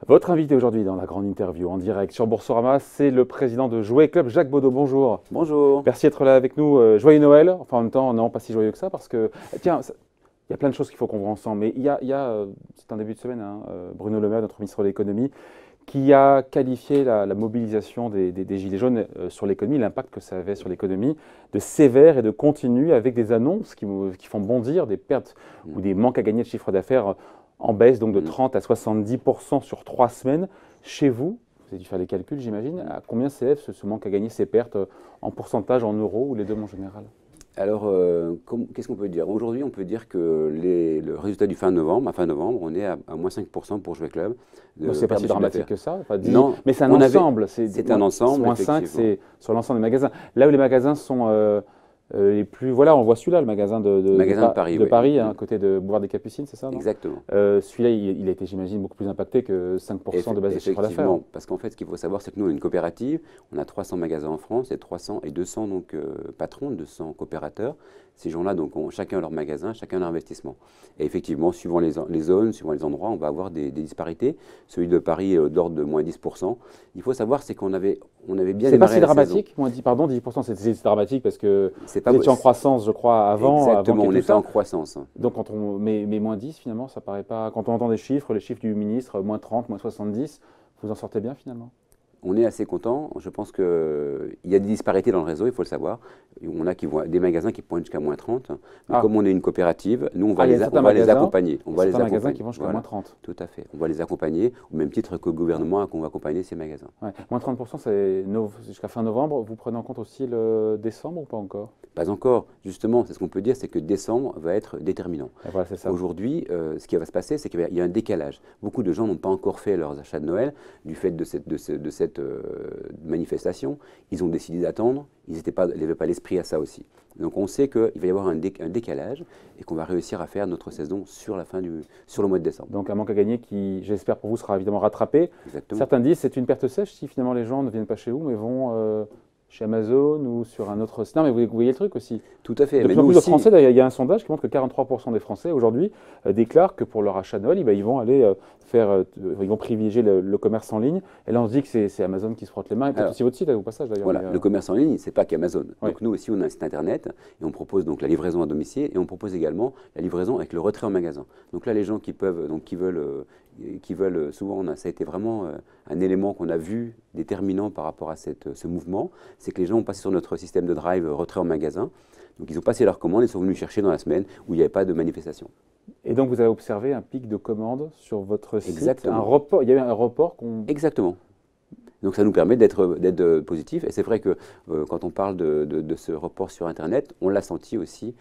Votre invité aujourd'hui dans la grande interview en direct sur Boursorama, c'est le président de Jouet Club, Jacques Baudot. Bonjour. Bonjour. Merci d'être là avec nous. Joyeux Noël. Enfin, en même temps, non, pas si joyeux que ça parce que, tiens, il y a plein de choses qu'il faut qu'on voit ensemble. Mais c'est un début de semaine, hein, Bruno Le Maire, notre ministre de l'économie, qui a qualifié la mobilisation des Gilets jaunes sur l'économie, l'impact que ça avait sur l'économie, de sévère et de continu avec des annonces qui font bondir, des pertes ou des manques à gagner de chiffre d'affaires en baisse, donc de 30 à 70% sur 3 semaines. Chez vous, vous avez dû faire les calculs, j'imagine, à combien s'élève ce manque à gagner, ces pertes en pourcentage, en euros ou les deux en général? Alors, qu'est-ce qu'on peut dire? Aujourd'hui, on peut dire que le résultat du fin novembre, on est à moins 5% pour Jouet Club. C'est pas si dramatique que ça, pas 10, non, mais c'est un ensemble. C'est un ensemble, moins 5, c'est sur l'ensemble des magasins. Là où les magasins sont les plus… Voilà, on voit celui-là, le magasin de Paris, de oui. Paris, à côté de Boulevard des Capucines, c'est ça, non? Exactement. Celui-là, il a été, j'imagine, beaucoup plus impacté que 5% de base de chiffre d'affaires. Effectivement, parce qu'en fait, ce qu'il faut savoir, c'est que nous, on est une coopérative. On a 300 magasins en France et 200 donc, patrons, 200 coopérateurs. Ces gens-là, donc, ont chacun leur magasin, chacun leur investissement. Et effectivement, suivant les zones, suivant les endroits, on va avoir des disparités. Celui de Paris, d'ordre de moins 10%. Il faut savoir, c'est qu'on avait bien démarré la saison. C'est pas si dramatique, moins 10%, c'est dramatique parce que vous étiez en croissance, je crois, avant. Exactement, avant on était en croissance. Donc, mais moins 10, finalement, ça paraît pas… Quand on entend les chiffres du ministre, moins 30, moins 70, vous en sortez bien, finalement? On est assez content. Je pense qu'il y a des disparités dans le réseau, il faut le savoir. On a des magasins qui pointent jusqu'à moins 30. Mais comme on est une coopérative, nous, on va les accompagner. On va les accompagner. Magasins qui vont jusqu'à moins 30. Tout à fait. On va les accompagner, au même titre que le gouvernement qu'on va accompagner ces magasins. Ouais. Moins 30%, c'est jusqu'à fin novembre. Vous prenez en compte aussi le décembre ou pas encore? Pas encore. Justement, c'est ce qu'on peut dire, c'est que décembre va être déterminant. Voilà, aujourd'hui, ce qui va se passer, c'est qu'il y a un décalage. Beaucoup de gens n'ont pas encore fait leurs achats de Noël du fait de cette manifestation. Ils ont décidé d'attendre. Ils n'avaient pas l'esprit à ça aussi. Donc on sait qu'il va y avoir un décalage et qu'on va réussir à faire notre saison sur le mois de décembre. Donc un manque à gagner qui, j'espère pour vous, sera évidemment rattrapé. Exactement. Certains disent que c'est une perte sèche si finalement les gens ne viennent pas chez vous mais vont chez Amazon ou sur un autre site. Non, mais vous voyez le truc aussi. Tout à fait. De plus en plus de Français, il y a un sondage qui montre que 43% des Français aujourd'hui déclarent que pour leur achat de Noël, ils vont aller ils vont privilégier le commerce en ligne. Et là, on se dit que c'est Amazon qui se frotte les mains. Et peut-être aussi votre site, au passage d'ailleurs. Voilà, le commerce en ligne, c'est pas qu'Amazon. Oui. Donc nous aussi, on a un site internet et on propose donc la livraison à domicile et on propose également la livraison avec le retrait en magasin. Donc là, les gens qui veulent souvent, ça a été vraiment un élément qu'on a vu déterminant par rapport à ce mouvement, c'est que les gens ont passé sur notre système de drive retrait en magasin. Donc ils ont passé leur commande et sont venus chercher dans la semaine où il n'y avait pas de manifestation. Et donc vous avez observé un pic de commandes sur votre site. Exactement. Un report, il y a eu un report Exactement. Donc ça nous permet d'être positif. Et c'est vrai que quand on parle de ce report sur Internet, on l'a senti aussi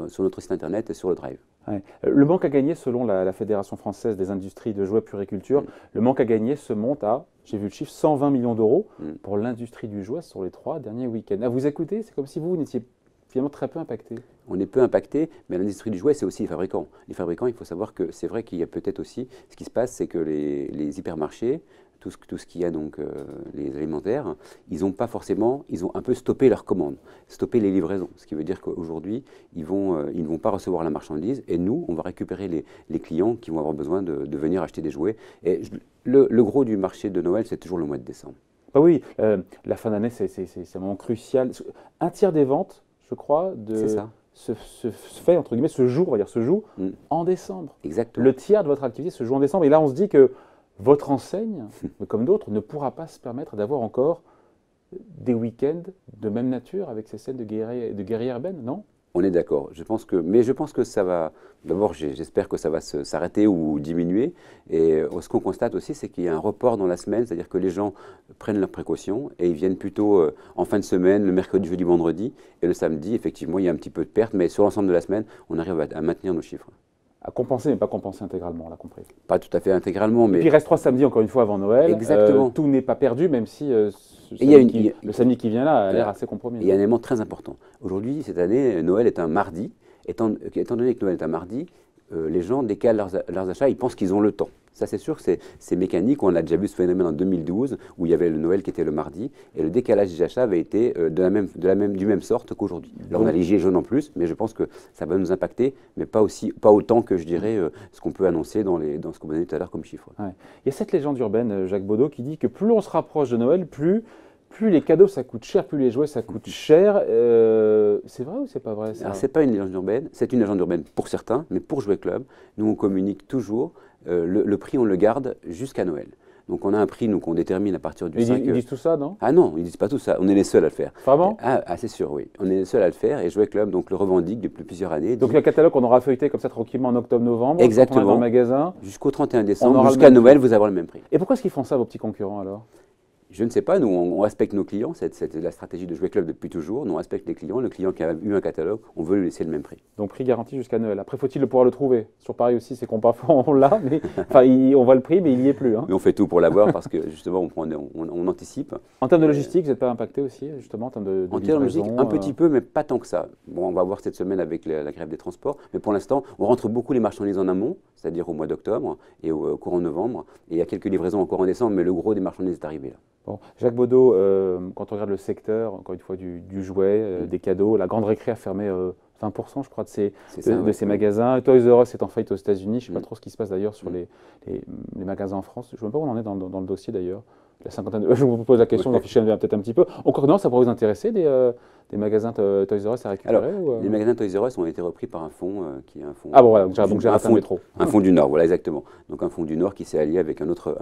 sur notre site Internet et sur le Drive. Ouais. Le manque à gagner, selon la Fédération française des industries de jouets puriculture, le manque à gagner se monte à, j'ai vu le chiffre, 120 millions d'euros pour l'industrie du jouet sur les 3 derniers week-ends. À vous écouter, c'est comme si vous n'étiez finalement très peu impacté. On est peu impacté, mais l'industrie du jouet, c'est aussi les fabricants. Les fabricants, il faut savoir que c'est vrai qu'il y a peut-être aussi, ce qui se passe, c'est que les hypermarchés, tout ce qu'il y a donc les alimentaires, ils ont un peu stoppé leurs commandes, stoppé les livraisons. Ce qui veut dire qu'aujourd'hui, ils ne vont pas recevoir la marchandise et nous, on va récupérer les clients qui vont avoir besoin de venir acheter des jouets. Et le gros du marché de Noël, c'est toujours le mois de décembre. Ah oui, la fin d'année, c'est un moment crucial. Un tiers des ventes, je crois, se fait, entre guillemets, se joue en décembre. Exactement. Le tiers de votre activité se joue en décembre. Et là, on se dit que votre enseigne, comme d'autres, ne pourra pas se permettre d'avoir encore des week-ends de même nature avec ces scènes de guerrière urbaine, non? On est d'accord. Mais je pense que ça va. D'abord, j'espère que ça va s'arrêter ou diminuer. Et ce qu'on constate aussi, c'est qu'il y a un report dans la semaine, c'est-à-dire que les gens prennent leurs précautions et ils viennent plutôt en fin de semaine, le mercredi, jeudi, vendredi. Et le samedi, effectivement, il y a un petit peu de perte, mais sur l'ensemble de la semaine, on arrive à maintenir nos chiffres. À compenser, mais pas compenser intégralement, on l'a compris. Pas tout à fait intégralement, mais… Et puis il reste 3 samedis, encore une fois, avant Noël. Exactement. Tout n'est pas perdu, même si le samedi qui vient là a l'air assez compromis. Il y a un élément très important. Aujourd'hui, cette année, Noël est un mardi. Étant donné que Noël est un mardi, les gens décalent leurs achats, ils pensent qu'ils ont le temps. Ça, c'est sûr que c'est mécanique. On a déjà vu ce phénomène en 2012, où il y avait le Noël qui était le mardi, et le décalage des achats avait été du même sorte qu'aujourd'hui. Là, on a les gilets jaunes en plus, mais je pense que ça va nous impacter, mais pas autant que, je dirais, ce qu'on peut annoncer dans ce qu'on vous a dit tout à l'heure comme chiffre. Ouais. Il y a cette légende urbaine, Jacques Baudot, qui dit que plus on se rapproche de Noël, plus les cadeaux ça coûte cher, plus les jouets ça coûte cher. C'est vrai ou c'est pas vrai ça? Alors, c'est pas une légende urbaine, c'est une légende urbaine pour certains, mais pour Jouet Club, nous on communique toujours, le prix on le garde jusqu'à Noël. Donc on a un prix qu'on détermine à partir du 5... Ils disent tout ça, non? Ah non, ils disent pas tout ça, on est les seuls à le faire. Vraiment? C'est sûr, oui. On est les seuls à le faire et Jouet Club donc, le revendique depuis plusieurs années. Donc le catalogue qu'on aura feuilleté comme ça tranquillement en octobre-novembre, exactement, dans le magasin. Jusqu'au 31 décembre, jusqu'à Noël, vous avez le même prix. Et pourquoi est-ce qu'ils font ça, vos petits concurrents alors? Je ne sais pas, nous on respecte nos clients, c'est la stratégie de Jouet Club depuis toujours, nous on respecte les clients, le client qui a eu un catalogue, on veut lui laisser le même prix. Donc prix garanti jusqu'à Noël. Après faut-il pouvoir le trouver? Sur Paris aussi c'est qu'on parfois on l'a, mais enfin, on voit le prix mais il n'y est plus. Hein. Mais on fait tout pour l'avoir parce que justement on anticipe. En termes de logistique, vous n'êtes pas impacté aussi justement en termes de en termes de logistique, un petit peu mais pas tant que ça. Bon, on va voir cette semaine avec la grève des transports, mais pour l'instant on rentre beaucoup les marchandises en amont, c'est-à-dire au mois d'octobre et au courant novembre, et il y a quelques livraisons encore en décembre, mais le gros des marchandises est arrivé là. Bon, Jacques Baudot, quand on regarde le secteur, encore une fois, du jouet, des cadeaux, la Grande Récré a fermé 20%, je crois, de ses magasins. Toys R Us est en faillite aux États-Unis. Je ne sais pas trop ce qui se passe d'ailleurs sur les magasins en France. Je ne sais même pas où on en est dans le dossier d'ailleurs. La cinquantaine je vous pose la question, vous en fichez peut-être un petit peu. Encore non, ça pourrait vous intéresser des magasins Toys R Us à récupérer? Alors, les magasins Toys R Us ont été repris par un fonds qui est un fonds. Ah bon, voilà, donc j'ai raté un métro. Un fonds du Nord, voilà, exactement. Donc un fonds du Nord qui s'est allié avec une autre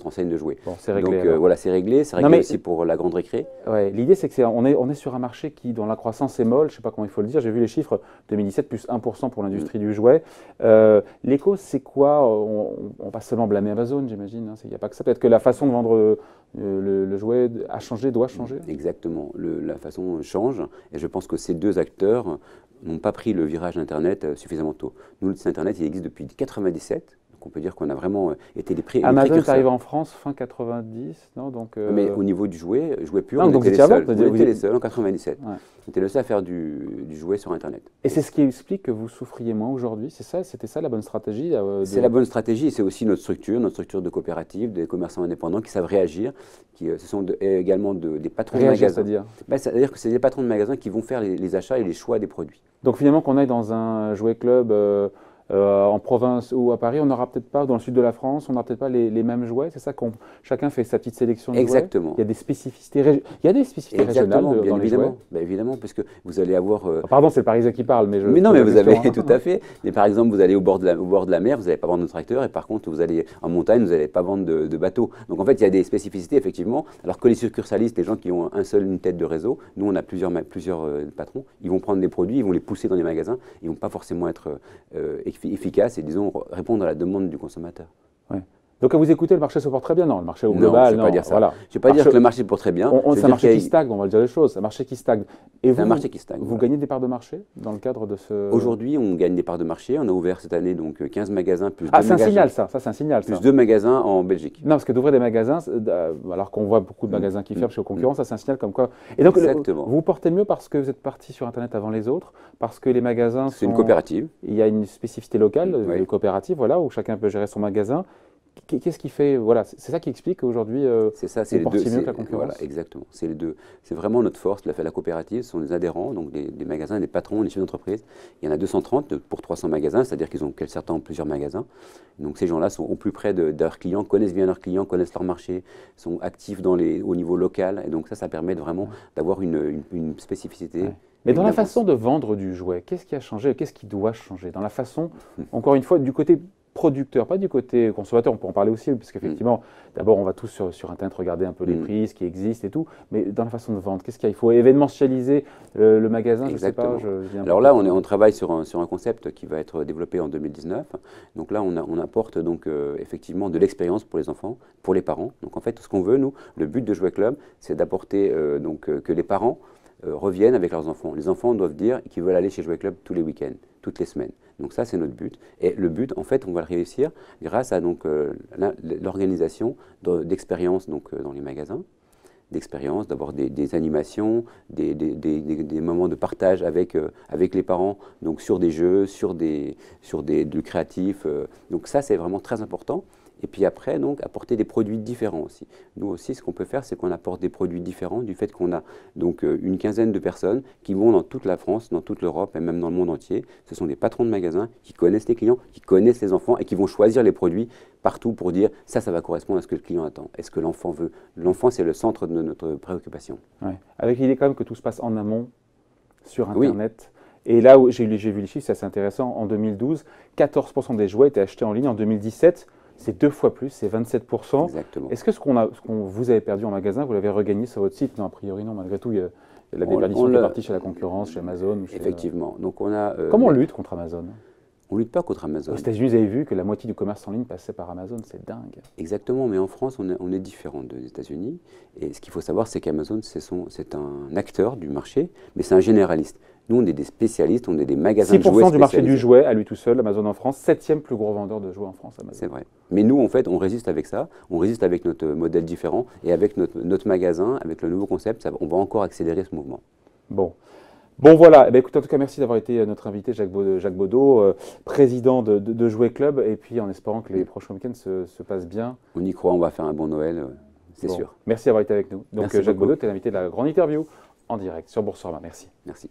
enseigne de jouets. Bon, c'est réglé. Donc voilà, c'est réglé aussi pour la Grande Récré. Ouais, l'idée, c'est qu'on est sur un marché dont la croissance est molle, je ne sais pas comment il faut le dire. J'ai vu les chiffres 2017, plus 1% pour l'industrie du jouet. Les causes, c'est quoi? On va seulement blâmer Amazon, j'imagine. Il n'y a pas que ça. Peut-être que la façon de vendre le jouet a changé, doit changer. Exactement. La façon change. Et je pense que ces deux acteurs n'ont pas pris le virage Internet suffisamment tôt. Nous, le site Internet, il existe depuis 1997. On peut dire qu'on a vraiment été les précurseurs. Amazon est arrivé en France fin 90, non? Mais au niveau du jouet pur, on était les seuls. On était les seuls en 97. Ouais. On était le seul à faire du jouet sur Internet. Et c'est ce qui explique que vous souffriez moins aujourd'hui, c'était ça la bonne stratégie? C'est la bonne stratégie, c'est aussi notre structure de coopérative, des commerçants indépendants qui savent réagir, ce sont également des patrons de magasins. C'est-à-dire c'est-à-dire que c'est des patrons de magasins qui vont faire les achats et les choix des produits. Donc finalement, qu'on aille dans un jouet club en province ou à Paris, on n'aura peut-être pas, dans le sud de la France, on n'aura peut-être pas les mêmes jouets. C'est ça chacun fait sa petite sélection de Exactement. jouets. Il y a des spécificités, régionales dans les jouets. Évidemment, parce que vous allez avoir... pardon, c'est le Parisien qui parle, mais je... Mais non, mais vous avez tout à fait. Mais par exemple, vous allez au bord de la mer, vous n'allez pas vendre de tracteur, et par contre, vous allez en montagne, vous n'allez pas vendre de bateau. Donc en fait, il y a des spécificités, effectivement. Alors que les succursalistes, les gens qui ont une tête de réseau, nous, on a plusieurs patrons, ils vont prendre des produits, ils vont les pousser dans les magasins, ils ne vont pas forcément être efficace et, disons, répondre à la demande du consommateur. Ouais. Donc, à vous écouter, le marché se porte très bien? Non, le marché au global, je ne vais pas dire ça. Voilà. Je ne vais pas dire que le marché se porte très bien. C'est un marché qui stagne, on va dire les choses. C'est un marché qui stagne. Et c'est un marché qui stagne. Vous gagnez des parts de marché dans le cadre de ce... Aujourd'hui, on gagne des parts de marché. On a ouvert cette année donc 15 magasins, plus 2 magasins. Ah, c'est un signal, ça. Ça, c'est un signal, plus 2 magasins en Belgique. Non, parce que d'ouvrir des magasins, alors qu'on voit beaucoup de magasins qui ferment chez vos concurrents, ça, c'est un signal comme quoi... Et donc, vous vous portez mieux parce que vous êtes parti sur Internet avant les autres, parce que les magasins C'est une coopérative. Il y a une spécificité locale, une coopérative, voilà, où chacun peut gérer son magasin. Qu'est-ce qui fait, voilà, c'est ça qui explique qu'aujourd'hui, c'est ça, c'est les deux, mieux que la concurrence. Voilà, exactement. C'est les deux. C'est vraiment notre force. La coopérative, ce sont des adhérents, donc des magasins, des patrons, des chefs d'entreprise. Il y en a 230 pour 300 magasins, c'est-à-dire certains ont plusieurs magasins. Donc ces gens-là sont au plus près de leurs clients, connaissent bien leurs clients, connaissent leur marché, sont actifs au niveau local. Et donc ça permet vraiment d'avoir une spécificité. Ouais. Mais dans la façon de vendre du jouet, qu'est-ce qui a changé? Qu'est-ce qui doit changer? Dans la façon, encore une fois, du côté producteur, pas du côté consommateur, on peut en parler aussi, parce qu'effectivement, d'abord, on va tous sur Internet regarder un peu les prix, ce qui existe et tout, mais dans la façon de vendre, qu'est-ce qu'il y a? Il faut événementialiser le magasin, Exactement. je sais pas. Alors là, on travaille sur un concept qui va être développé en 2019. Donc là, on apporte donc, effectivement de l'expérience pour les enfants, pour les parents. Donc en fait, tout ce qu'on veut, nous, le but de Jouet Club, c'est d'apporter que les parents reviennent avec leurs enfants. Les enfants doivent dire qu'ils veulent aller chez Jouet Club tous les week-ends, toutes les semaines. Donc ça, c'est notre but. Et le but, en fait, on va le réussir grâce à l'organisation d'expériences dans les magasins, d'expérience, d'avoir des animations, des moments de partage avec les parents, donc sur des jeux, sur du créatif. Donc ça, c'est vraiment très important. Et puis après, donc, apporter des produits différents aussi. Nous aussi, ce qu'on peut faire, c'est qu'on apporte des produits différents du fait qu'on a donc une quinzaine de personnes qui vont dans toute la France, dans toute l'Europe et même dans le monde entier. Ce sont des patrons de magasins qui connaissent les clients, qui connaissent les enfants et qui vont choisir les produits partout pour dire ça va correspondre à ce que le client attend. Est-ce que l'enfant veut? L'enfant, c'est le centre de notre préoccupation. Ouais. Avec l'idée quand même que tout se passe en amont, sur Oui. Internet. Et là où j'ai vu les chiffres, c'est assez intéressant. En 2012, 14% des jouets étaient achetés en ligne. En 2017, c'est 2 fois plus, c'est 27%. Exactement. Est-ce que ce qu'on vous avez perdu en magasin, vous l'avez regagné sur votre site? Non, a priori non. Malgré tout, il y a la déperdition qui est partie chez la concurrence, chez Amazon. Effectivement. Donc on a, Comment on lutte contre Amazon? On ne lutte pas contre Amazon. Aux États-Unis, vous avez vu que la moitié du commerce en ligne passait par Amazon, c'est dingue. Exactement, mais en France, on est différent des États-Unis. Et ce qu'il faut savoir, c'est qu'Amazon, c'est un acteur du marché, mais c'est un généraliste. Nous, on est des spécialistes, on est des magasins de jouets 6% du marché du jouet, à lui tout seul, Amazon en France, 7e plus gros vendeur de jouets en France, Amazon. C'est vrai. Mais nous, en fait, on résiste avec ça, on résiste avec notre modèle différent, et avec notre magasin, avec le nouveau concept, on va encore accélérer ce mouvement. Bon voilà, eh bien, écoute, en tout cas merci d'avoir été notre invité Jacques Baudot, président de Jouet Club, et puis en espérant que les prochains week-ends se passent bien. On y croit, on va faire un bon Noël, c'est sûr. Merci d'avoir été avec nous. Donc Merci Jacques beaucoup. Baudot, tu es l'invité de la grande interview en direct sur Boursorama. Merci. Merci.